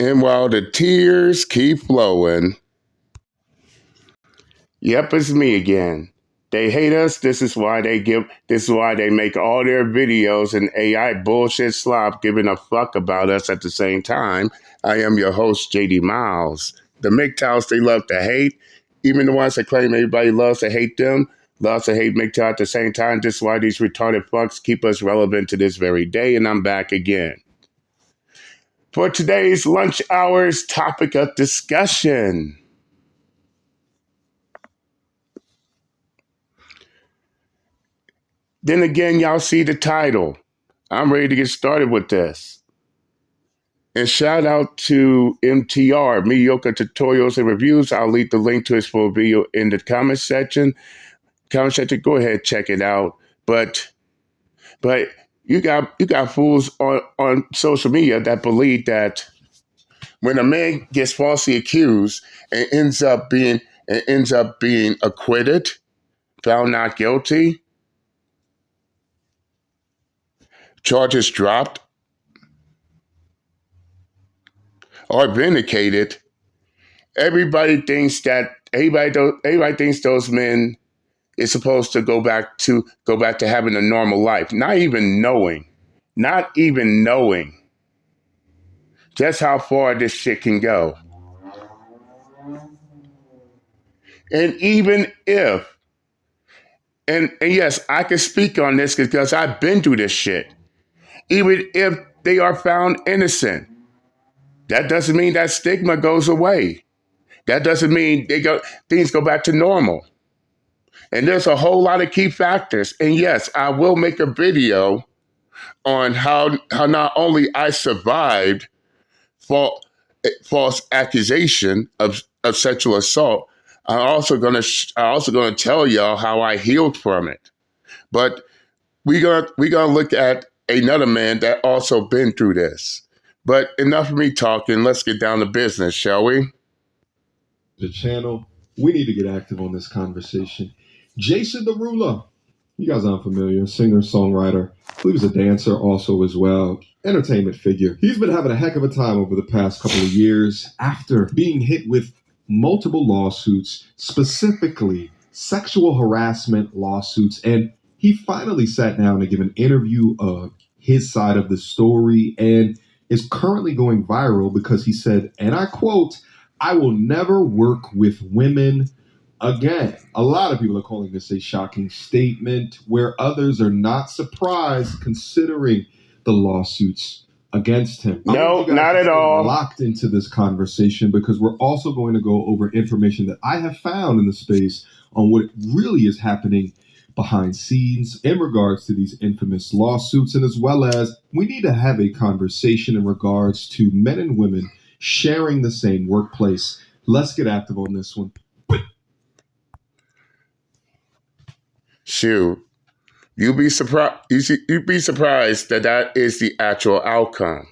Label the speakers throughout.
Speaker 1: And while the tears keep flowing, yep, it's me again. They hate us. This is why they make all their videos and AI bullshit slop, giving a fuck about us at the same time. I am your host, JD Miles. The MGTOWs they love to hate, even the ones that claim everybody loves to hate them, loves to hate MGTOW at the same time. This is why these retarded fucks keep us relevant to this very day, and I'm back again. For today's lunch hour's topic of discussion. Then again, y'all see the title. I'm ready to get started with this. And shout out to MTR, Mediocre Tutorials and Reviews. I'll leave the link to his full video in the comment section. Go ahead, check it out. But you got fools on social media that believe that when a man gets falsely accused and ends up being acquitted, found not guilty, charges dropped, or vindicated, everybody thinks those men is supposed to go back to having a normal life, not even knowing just how far this shit can go. And even if, and yes, I can speak on this because I've been through this shit. Even if they are found innocent, that doesn't mean that stigma goes away. That doesn't mean things go back to normal. And there's a whole lot of key factors. And yes, I will make a video on how not only I survived false accusation of sexual assault, I'm also gonna tell y'all how I healed from it. But we gonna look at another man that also been through this. But enough of me talking. Let's get down to business, shall we?
Speaker 2: The channel. We need to get active on this conversation. Jason Derulo, you guys aren't familiar, singer, songwriter. He was a dancer also as well, entertainment figure. He's been having a heck of a time over the past couple of years after being hit with multiple lawsuits, specifically sexual harassment lawsuits. And he finally sat down to give an interview of his side of the story and is currently going viral because he said, and I quote, "I will never work with women again." A lot of people are calling this a shocking statement, where others are not surprised considering the lawsuits against him.
Speaker 1: No, not at all.
Speaker 2: Locked into this conversation because we're also going to go over information that I have found in the space on what really is happening behind scenes in regards to these infamous lawsuits, and as well as we need to have a conversation in regards to men and women sharing the same workplace. Let's get active on this one.
Speaker 1: Shoot, you'd be surprised that is the actual outcome.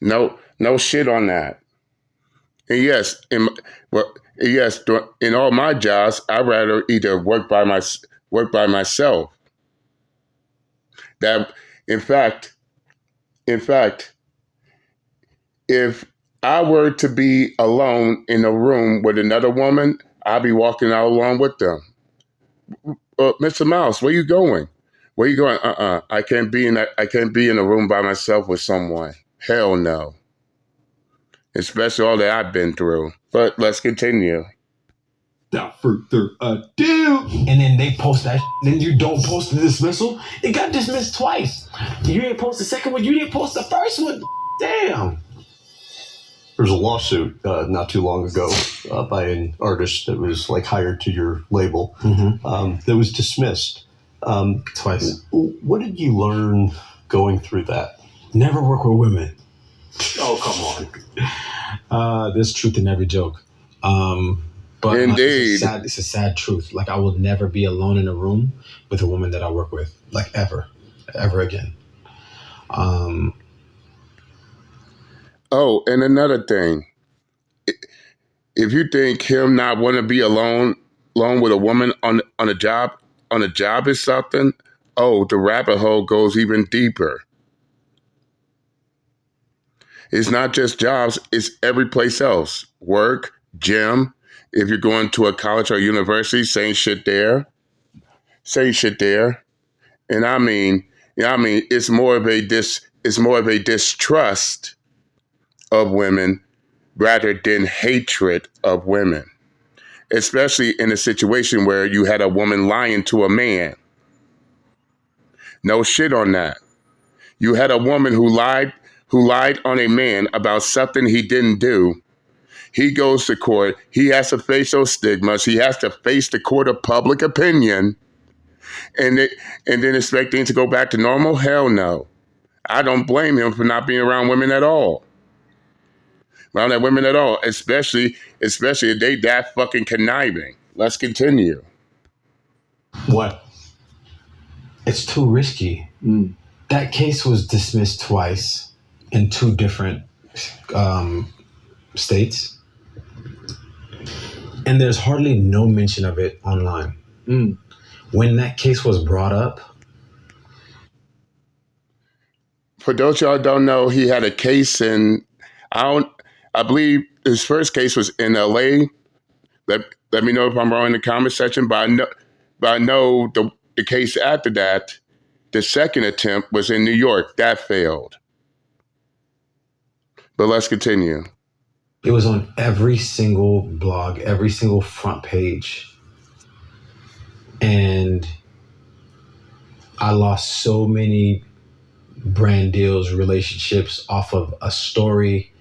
Speaker 1: No shit on that. And yes, in all my jobs, I'd rather either work by myself. That, in fact, if I were to be alone in a room with another woman, I'd be walking out along with them. Mr. Mouse, where you going? Where you going? I can't be in a room by myself with someone. Hell no. Especially all that I've been through. But let's continue.
Speaker 2: Without further ado.
Speaker 3: And then they post that, then you don't post the dismissal. It got dismissed twice. You didn't post the second one. You didn't post the first one. Damn.
Speaker 4: There was a lawsuit not too long ago by an artist that was hired to your label that was dismissed
Speaker 3: Twice.
Speaker 4: What did you learn going through that?
Speaker 3: Never work with women.
Speaker 4: Oh, come on.
Speaker 3: There's truth in every joke. But
Speaker 1: indeed,
Speaker 3: it's a sad truth. I will never be alone in a room with a woman that I work with, ever again.
Speaker 1: Oh, and another thing, if you think him not want to be alone with a woman on a job is something, the rabbit hole goes even deeper. It's not just jobs, it's every place else. Work, gym. If you're going to a college or university, same shit there. Same shit there. And it's more of a distrust of women rather than hatred of women. Especially in a situation where you had a woman lying to a man. No shit on that. You had a woman who lied on a man about something he didn't do. He goes to court. He has to face those stigmas. He has to face the court of public opinion. And then expect things to go back to normal? Hell no. I don't blame him for not being around women at all. Around that women at all, especially if they that fucking conniving. Let's continue.
Speaker 3: What? It's too risky. That case was dismissed twice in 2 different states. And there's hardly no mention of it online. When that case was brought up.
Speaker 1: For those y'all don't know, he had a case in, I believe his first case was in LA. Let me know if I'm wrong in the comment section, but I know the case after that, the second attempt was in New York. That failed. But let's continue.
Speaker 3: It was on every single blog, every single front page. And I lost so many brand deals, relationships off of a story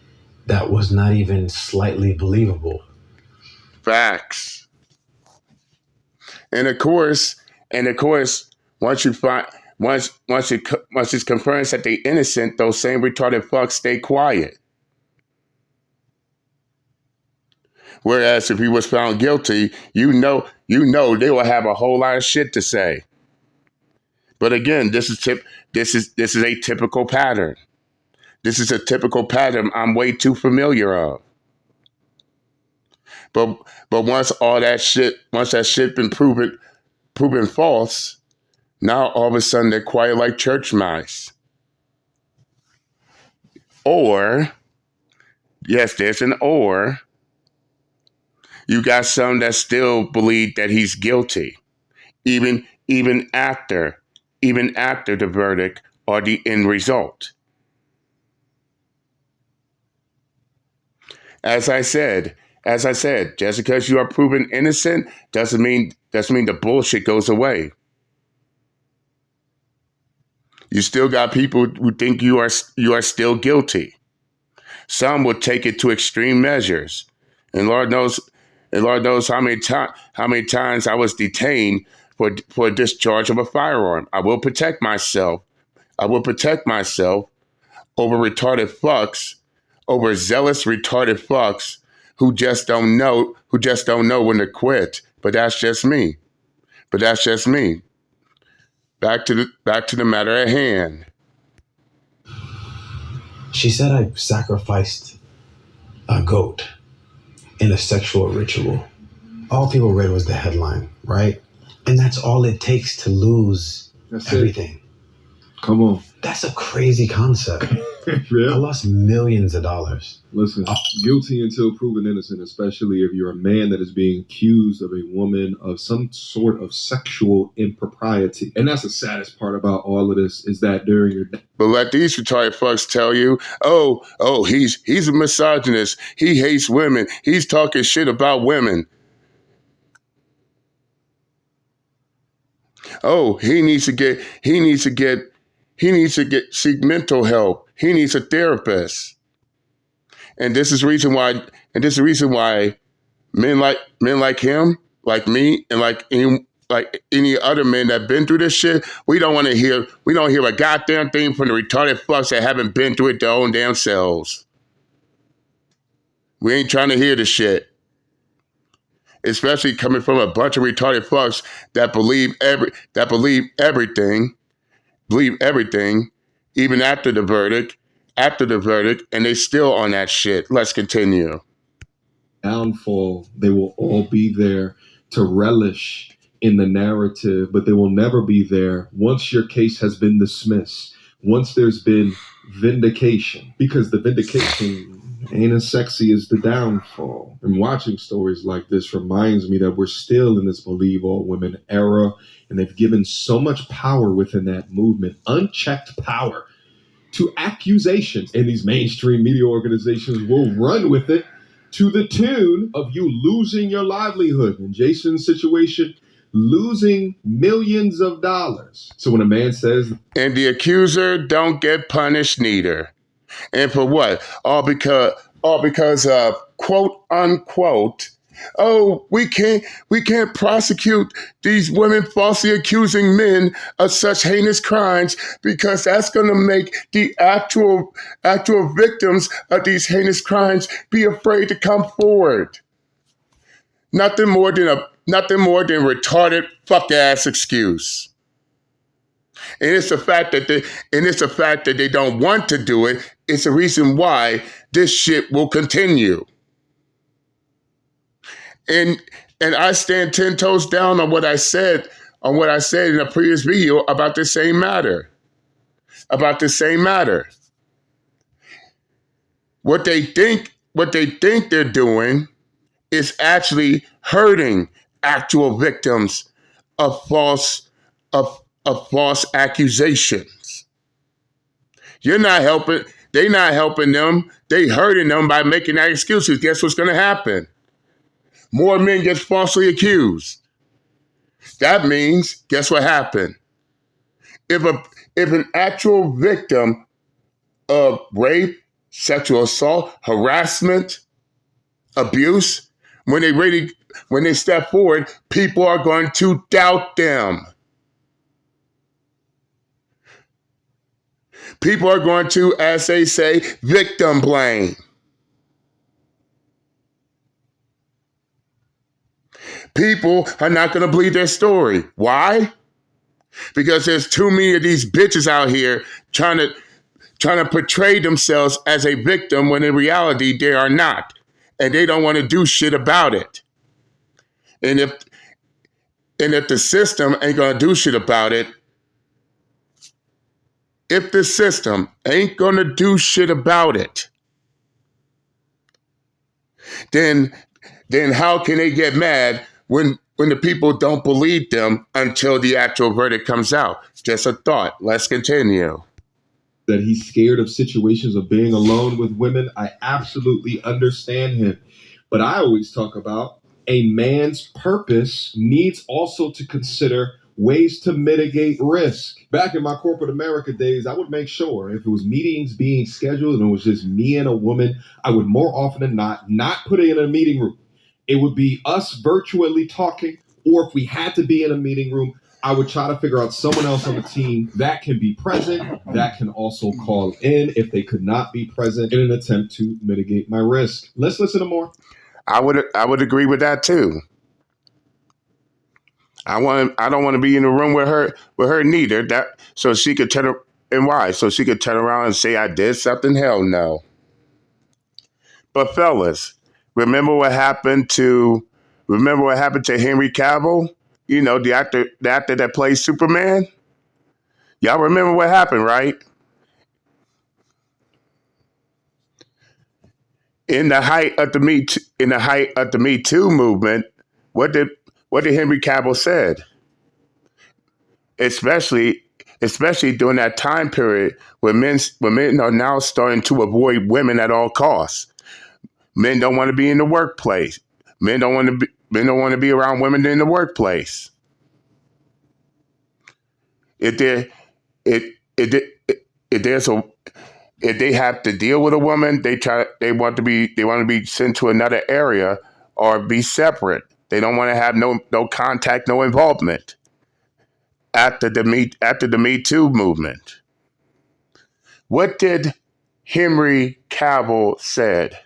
Speaker 3: that was not even slightly believable.
Speaker 1: Facts. And of course, once it's confirmed that they're innocent, those same retarded fucks stay quiet. Whereas if he was found guilty, you know they will have a whole lot of shit to say. But again, this is a typical pattern. This is a typical pattern I'm way too familiar of. But once that shit been proven false, now all of a sudden they're quiet like church mice. Or, yes, there's an or. You got some that still believe that he's guilty, even after the verdict or the end result. As I said, just because you are proven innocent doesn't mean the bullshit goes away. You still got people who think you are still guilty. Some will take it to extreme measures, and Lord knows how many times I was detained for discharge of a firearm. I will protect myself. Over retarded fucks, over zealous retarded fucks who just don't know when to quit. But that's just me. Back to the matter at hand.
Speaker 3: She said I sacrificed a goat in a sexual ritual. All people read was the headline, right? And that's all it takes to lose everything.
Speaker 2: Come on.
Speaker 3: That's a crazy concept.
Speaker 2: Yeah.
Speaker 3: I lost millions of dollars.
Speaker 2: Listen, guilty until proven innocent, especially if you're a man that is being accused of a woman of some sort of sexual impropriety. And that's the saddest part about all of this is that during your...
Speaker 1: But let these retarded fucks tell you, he's a misogynist. He hates women. He's talking shit about women. Oh, he needs to seek mental help. He needs a therapist. And this is the reason why men like him, like me, and like any other men that been through this shit, we don't hear a goddamn thing from the retarded fucks that haven't been through it their own damn selves. We ain't trying to hear the shit. Especially coming from a bunch of retarded fucks that believe everything, even after the verdict, and they still on that shit. Let's continue.
Speaker 2: Downfall, they will all be there to relish in the narrative, but they will never be there once your case has been dismissed. Once there's been vindication, because the vindication ain't as sexy as the downfall. And watching stories like this reminds me that we're still in this believe all women era, and they've given so much power within that movement, unchecked power, to accusations. And these mainstream media organizations will run with it to the tune of you losing your livelihood. In Jason's situation, losing millions of dollars. So when a man says,
Speaker 1: and the accuser don't get punished neither. And for what? All because of quote unquote, oh, we can't prosecute these women falsely accusing men of such heinous crimes because that's going to make the actual victims of these heinous crimes be afraid to come forward. Nothing more than retarded fuck ass excuse. And it's the fact that they don't want to do it. It's the reason why this shit will continue. And I stand 10 toes down on what I said in a previous video about the same matter. What they think they're doing is actually hurting actual victims of false accusations. They're not helping them. They hurting them by making that excuses. Guess what's going to happen? More men get falsely accused. That means, guess what happened? If an actual victim of rape, sexual assault, harassment, abuse, when they step forward, people are going to doubt them. People are going to, as they say, victim blame. People are not going to believe their story. Why? Because there's too many of these bitches out here trying to portray themselves as a victim when in reality they are not. And they don't want to do shit about it. And if the system ain't going to do shit about it, then how can they get mad when the people don't believe them until the actual verdict comes out? Just a thought. Let's continue.
Speaker 2: That he's scared of situations of being alone with women, I absolutely understand him. But I always talk about a man's purpose needs also to consider ways to mitigate risk. Back in my corporate America days, I would make sure if it was meetings being scheduled and it was just me and a woman, I would more often than not put it in a meeting room. It would be us virtually talking, or if we had to be in a meeting room, I would try to figure out someone else on the team that can be present, that can also call in if they could not be present, in an attempt to mitigate my risk. Let's listen to more.
Speaker 1: I would agree with that too. I don't want to be in the room with her neither. So she could turn around and say I did something. Hell no. But fellas, remember what happened to Henry Cavill? You know, the actor that plays Superman? Y'all remember what happened, right? In the height of the Me Too movement, what did Henry Cavill said? Especially during that time period when men are now starting to avoid women at all costs. Men don't want to be in the workplace. Men don't want to be around women in the workplace. If they have to deal with a woman, they want to be sent to another area or be separate. They don't want to have no contact, no involvement. After the Me Too movement, what did Henry Cavill said?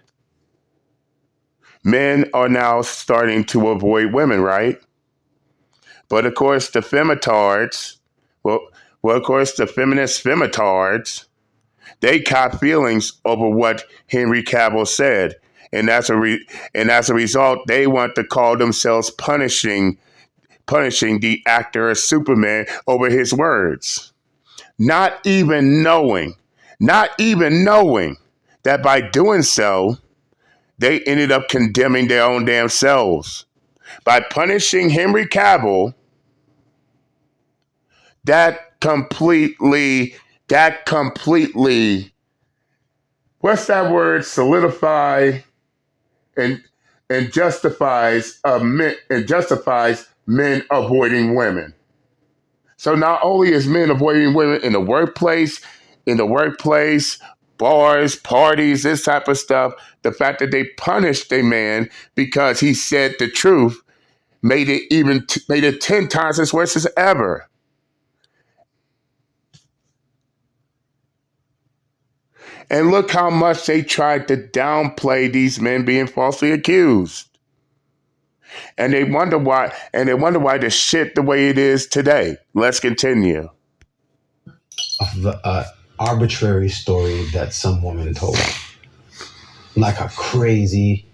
Speaker 1: Men are now starting to avoid women, right? But of course, the femitards, of course, the feminist femitards, they caught feelings over what Henry Cavill said, and as a result, they want to call themselves punishing the actor of Superman over his words, not even knowing not even knowing that by doing so, they ended up condemning their own damn selves. By punishing Henry Cavill, that completely, what's that word? Solidify and justifies men avoiding women. So not only is men avoiding women in the workplace, bars, parties, this type of stuff, the fact that they punished a man because he said the truth made it 10 times as worse as ever. And look how much they tried to downplay these men being falsely accused. And they wonder why the shit the way it is today. Let's continue.
Speaker 3: Of the arbitrary story that some woman told. Like a crazy,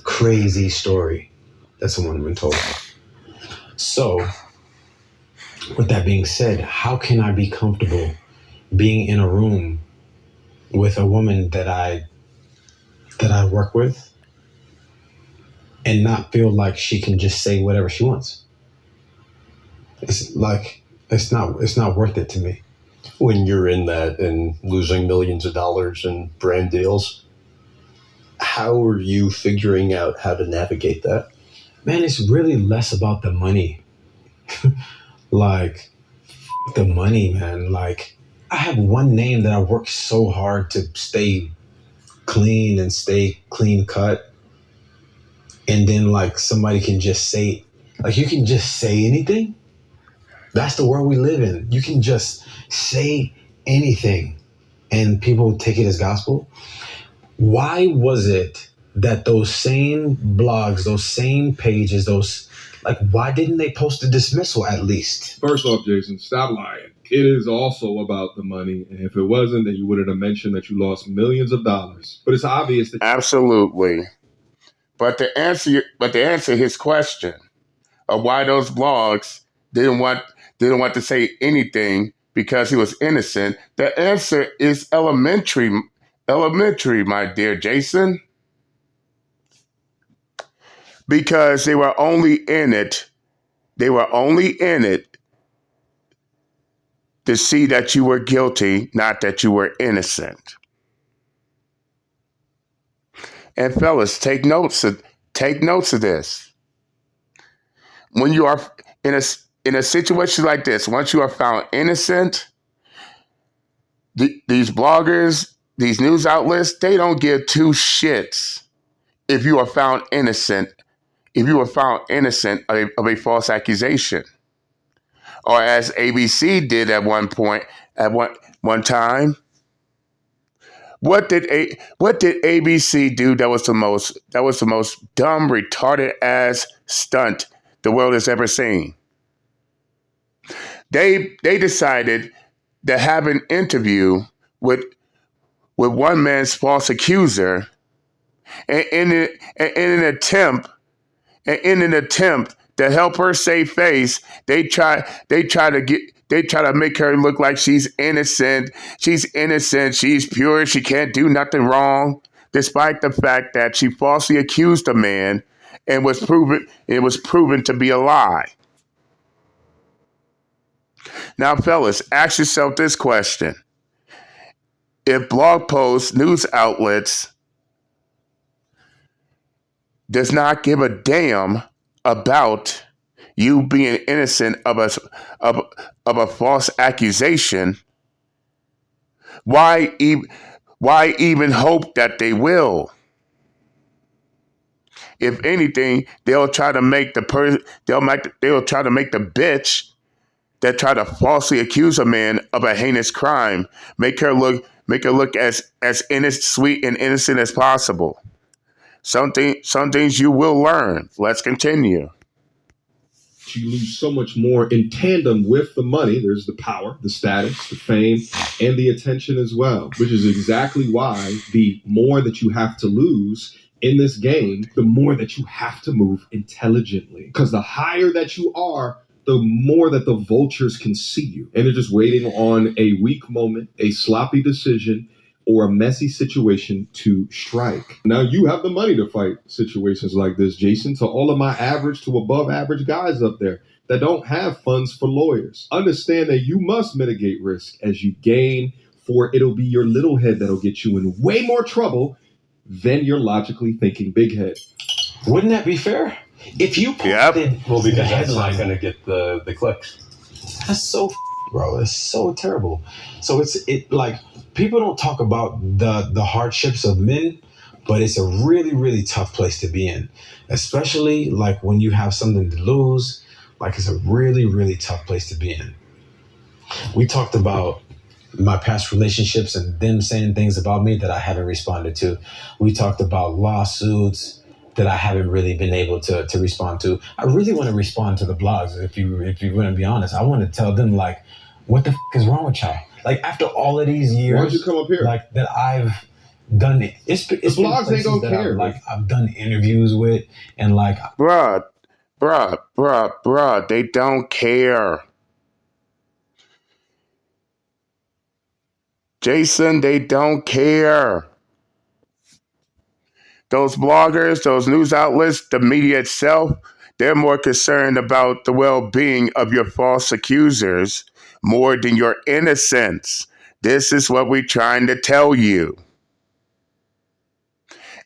Speaker 3: crazy story that some woman told. So, with that being said, how can I be comfortable being in a room with a woman that I work with and not feel like she can just say whatever she wants? It's not worth it to me.
Speaker 4: When you're in that and losing millions of dollars in brand deals, how are you figuring out how to navigate that?
Speaker 3: Man, it's really less about the money. Like, the money, man. Like, I have one name that I work so hard to stay clean and stay clean cut. And then, like, somebody can just say, like, you can just say anything. That's the world we live in. You can just say anything and people take it as gospel. Why was it that those same blogs, those same pages, why didn't they post a dismissal at least?
Speaker 2: First off, Jason, stop lying. It is also about the money. And if it wasn't, then you wouldn't have mentioned that you lost millions of dollars. But it's obvious that...
Speaker 1: Absolutely. But to answer his question of why those blogs didn't want to say anything because he was innocent, the answer is elementary, my dear Jason. Because they were only in it to see that you were guilty, not that you were innocent. And fellas, take notes of this. When you are in a situation like this, once you are found innocent, these bloggers, these news outlets, they don't give two shits if you are found innocent. If you were found innocent of a false accusation, or as ABC did at one one time, what did ABC do? That was the most dumb, retarded ass stunt the world has ever seen. They decided to have an interview with one man's false accuser, and in an attempt to help her save face, they try to make her look like she's innocent. She's innocent. She's pure. She can't do nothing wrong, despite the fact that she falsely accused a man and it was proven to be a lie. Now, fellas, ask yourself this question: if blog posts, news outlets does not give a damn about you being innocent of a false accusation, why even hope that they will? If anything, they'll try to make the bitch that try to falsely accuse a man of a heinous crime make her look as innocent, sweet, and innocent as possible. Some things you will learn. Let's continue.
Speaker 2: You lose so much more in tandem with the money. There's the power, the status, the fame, and the attention as well, which is exactly why the more that you have to lose in this game, the more that you have to move intelligently. Because the higher that you are, the more that the vultures can see you. And they're just waiting on a weak moment, a sloppy decision, or a messy situation to strike. Now you have the money to fight situations like this, Jason. To all of my average to above average guys up there that don't have funds for lawyers, understand that you must mitigate risk as you gain, for it'll be your little head that'll get you in way more trouble than your logically thinking big head.
Speaker 3: Wouldn't that be fair? If you posted
Speaker 4: Well,
Speaker 3: the
Speaker 4: because that's not
Speaker 3: headline,
Speaker 4: going to get the clicks.
Speaker 3: that's so, bro. It's so terrible. So it like people don't talk about the hardships of men, but it's a really, really tough place to be in, especially like when you have something to lose. Like it's a really, really tough place to be in. We talked about my past relationships and them saying things about me that I haven't responded to. We talked about lawsuits that I haven't really been able to respond to. I really want to respond to the blogs. If you're going to be honest, I want to tell them like, what the is wrong with y'all? Like after all of these years,
Speaker 2: Why don't you come up here?
Speaker 3: Like that I've done it. It's the
Speaker 2: blogs ain't gonna care.
Speaker 3: I've done interviews with and like,
Speaker 1: Bruh, they don't care. Jason, they don't care. Those bloggers, those news outlets, the media itself, they're more concerned about the well-being of your false accusers more than your innocence. This is what we're trying to tell you.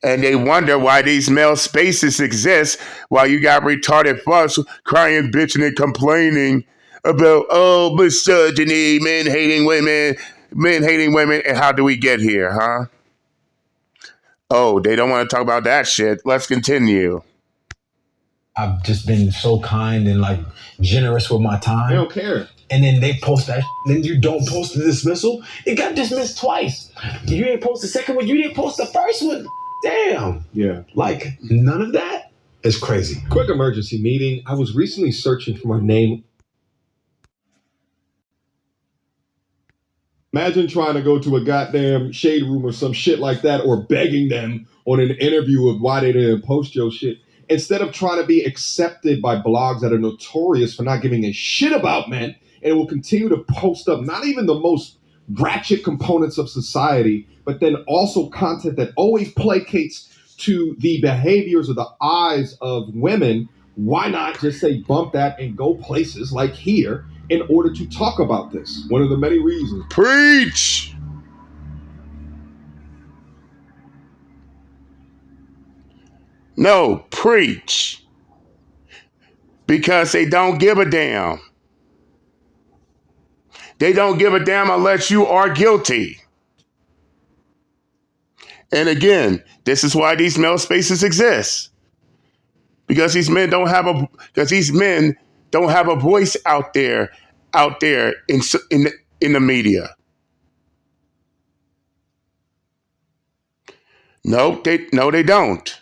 Speaker 1: And they wonder why these male spaces exist while you got retarded fucks crying, bitching, and complaining about, oh, misogyny, men hating women, and how do we get here, huh? Oh, they don't want to talk about that shit. Let's continue.
Speaker 3: I've just been so kind and like generous with my time.
Speaker 2: They don't care.
Speaker 3: And then they post that, then you don't post the dismissal. It got dismissed twice. You didn't post the second one. You didn't post the first one. Damn.
Speaker 2: Yeah.
Speaker 3: Like none of that is crazy.
Speaker 2: Quick emergency meeting. I was recently searching for my name. Imagine trying to go to a goddamn shade room or some shit like that, or begging them on an interview of why they didn't post your shit. Instead of trying to be accepted by blogs that are notorious for not giving a shit about men and will continue to post up not even the most ratchet components of society, but then also content that always placates to the behaviors or the eyes of women. Why not just say bump that and go places like here in order to talk about this? One of the many reasons.
Speaker 1: Preach! No, preach. Because they don't give a damn. They don't give a damn unless you are guilty. And again, this is why these male spaces exist. Because these men don't have a voice out there in the media. No, they don't.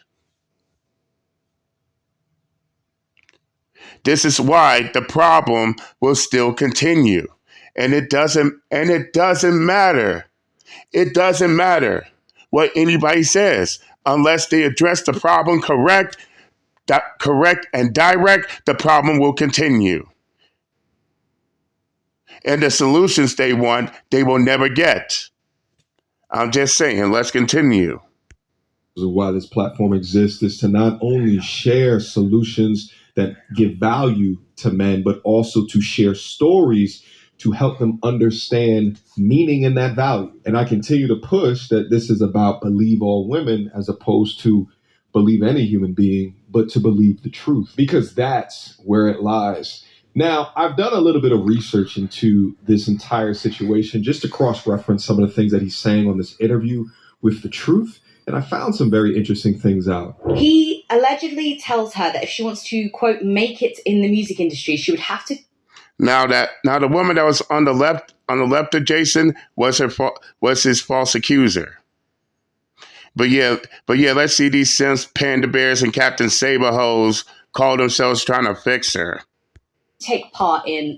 Speaker 1: This is why the problem will still continue. And it doesn't matter. It doesn't matter what anybody says unless they address the problem correct and direct, the problem will continue. And the solutions they want, they will never get. I'm just saying, let's continue.
Speaker 2: Why this platform exists is to not only share solutions that give value to men, but also to share stories to help them understand meaning in that value. And I continue to push that this is about believe all women as opposed to believe any human being, but to believe the truth, because that's where it lies. Now, I've done a little bit of research into this entire situation just to cross-reference some of the things that he's saying on this interview with the truth. And I found some very interesting things out.
Speaker 5: He allegedly tells her that if she wants to, quote, make it in the music industry, she would have to. Now
Speaker 1: the woman that was on the left of Jason was his false accuser. But yeah, let's see these Sims, Panda Bears, and Captain Saber hoes call themselves trying to fix her.
Speaker 5: Take part in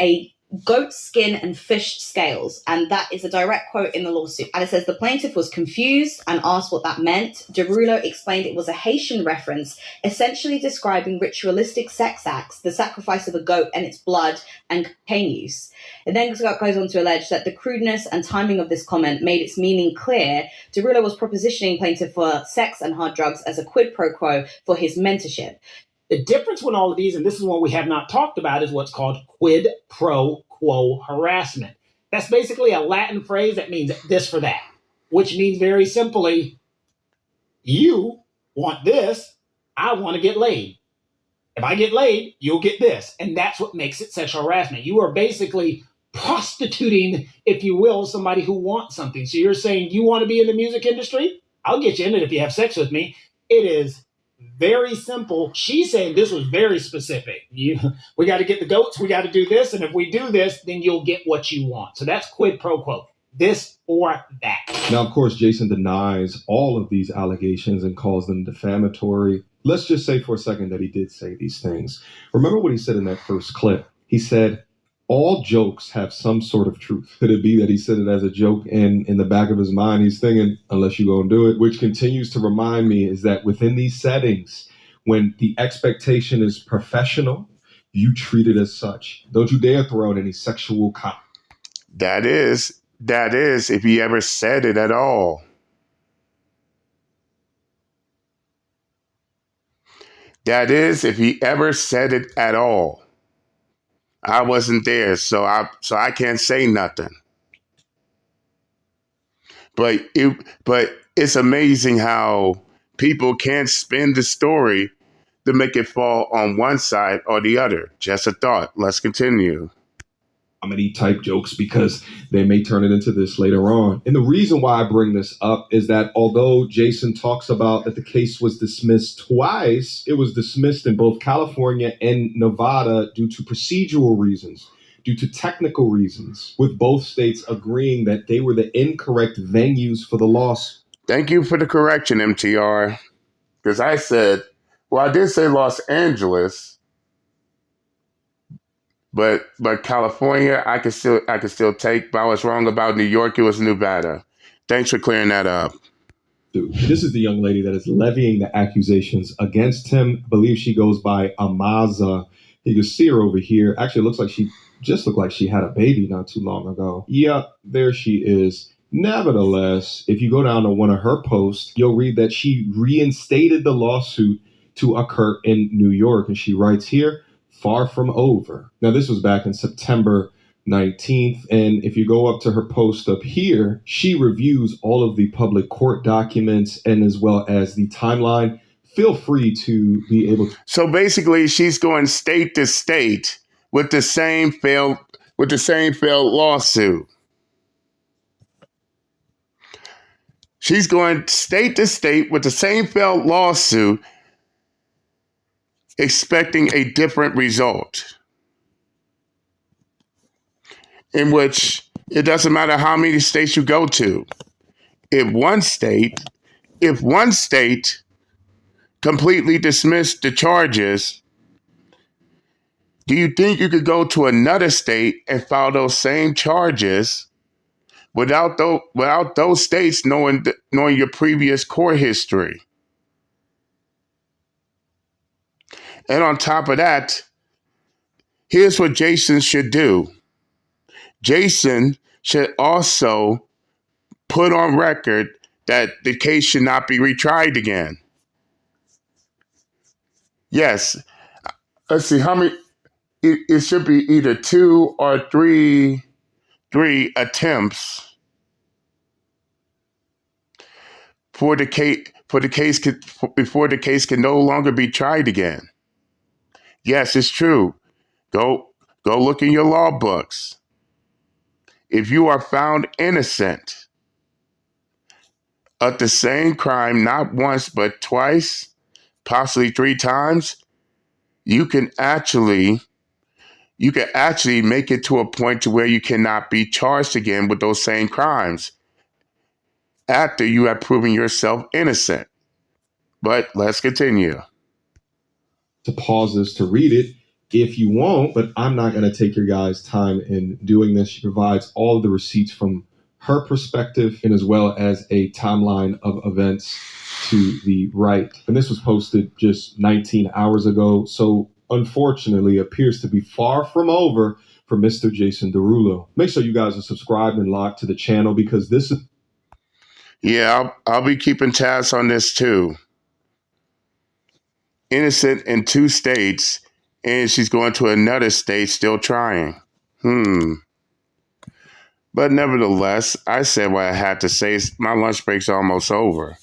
Speaker 5: a goat skin and fish scales. And that is a direct quote in the lawsuit. And it says the plaintiff was confused and asked what that meant. Derulo explained it was a Haitian reference, essentially describing ritualistic sex acts, the sacrifice of a goat and its blood, and cocaine use. It then goes on to allege that the crudeness and timing of this comment made its meaning clear. Derulo was propositioning plaintiff for sex and hard drugs as a quid pro quo for his mentorship.
Speaker 6: The difference with all of these, and this is what we have not talked about, is what's called quid pro quo harassment. That's basically a Latin phrase that means this for that, which means very simply, you want this, I want to get laid. If I get laid, you'll get this. And that's what makes it sexual harassment. You are basically prostituting, if you will, somebody who wants something. So you're saying you want to be in the music industry? I'll get you in it if you have sex with me. It is very simple. She's saying this was very specific. We got to get the goats. We got to do this. And if we do this, then you'll get what you want. So that's quid pro quo. This or that.
Speaker 2: Now, of course, Jason denies all of these allegations and calls them defamatory. Let's just say for a second that he did say these things. Remember what he said in that first clip? He said, all jokes have some sort of truth. Could it be that he said it as a joke and in the back of his mind he's thinking, unless you go and do it, which continues to remind me is that within these settings, when the expectation is professional, you treat it as such. Don't you dare throw out any sexual comment.
Speaker 1: That is, if he ever said it at all. That is, if he ever said it at all. I wasn't there, so I can't say nothing. But it's amazing how people can't spin the story to make it fall on one side or the other. Just a thought. Let's continue.
Speaker 2: Comedy type jokes because they may turn it into this later on. And the reason why I bring this up is that although Jason talks about that the case was dismissed twice, it was dismissed in both California and Nevada due to procedural reasons, due to technical reasons, with both states agreeing that they were the incorrect venues for the lawsuit.
Speaker 1: Thank you for the correction, MTR. Because I said, well, I did say Los Angeles. But California, I could still take. But I was wrong about New York. It was Nevada. Thanks for clearing that up.
Speaker 2: Dude, this is the young lady that is levying the accusations against him. I believe she goes by Amaza. You can see her over here. Actually, it looks like she had a baby not too long ago. Yep, there she is. Nevertheless, if you go down to one of her posts, you'll read that she reinstated the lawsuit to occur in New York. And she writes here, far from over. Now, this was back in September 19th. And if you go up to her post up here, she reviews all of the public court documents and as well as the timeline. Feel free to be able to.
Speaker 1: So basically, she's going state to state with the same failed lawsuit. She's going state to state with the same failed lawsuit, expecting a different result, in which it doesn't matter how many states you go to. If one state completely dismissed the charges, do you think you could go to another state and file those same charges without those states knowing your previous court history? And on top of that, here's what Jason should do. Jason should also put on record that the case should not be retried again. Yes. Let's see how many. It should be either 2 or 3 attempts before the case can no longer be tried again. Yes, it's true. Go look in your law books. If you are found innocent of the same crime, not once, but twice, possibly 3 times, you can actually make it to a point to where you cannot be charged again with those same crimes after you have proven yourself innocent. But let's continue.
Speaker 2: To pause this to read it, if you won't, but I'm not going to take your guys' time in doing this. She provides all of the receipts from her perspective and as well as a timeline of events to the right. And this was posted just 19 hours ago. So unfortunately appears to be far from over for Mr. Jason Derulo. Make sure you guys are subscribed and locked to the channel because this is...
Speaker 1: Yeah, I'll be keeping tabs on this too. Innocent in 2 states, and she's going to another state still trying. But nevertheless, I said what I had to say. My lunch break's almost over.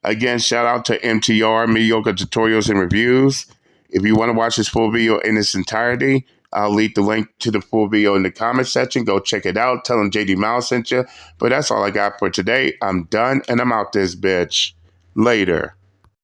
Speaker 1: Again, shout out to MTR, Mediocre Tutorials and Reviews. If you want to watch this full video in its entirety, I'll leave the link to the full video in the comment section. Go check it out. Tell them JD Miles sent you. But that's all I got for today. I'm done, and I'm out this bitch. Later.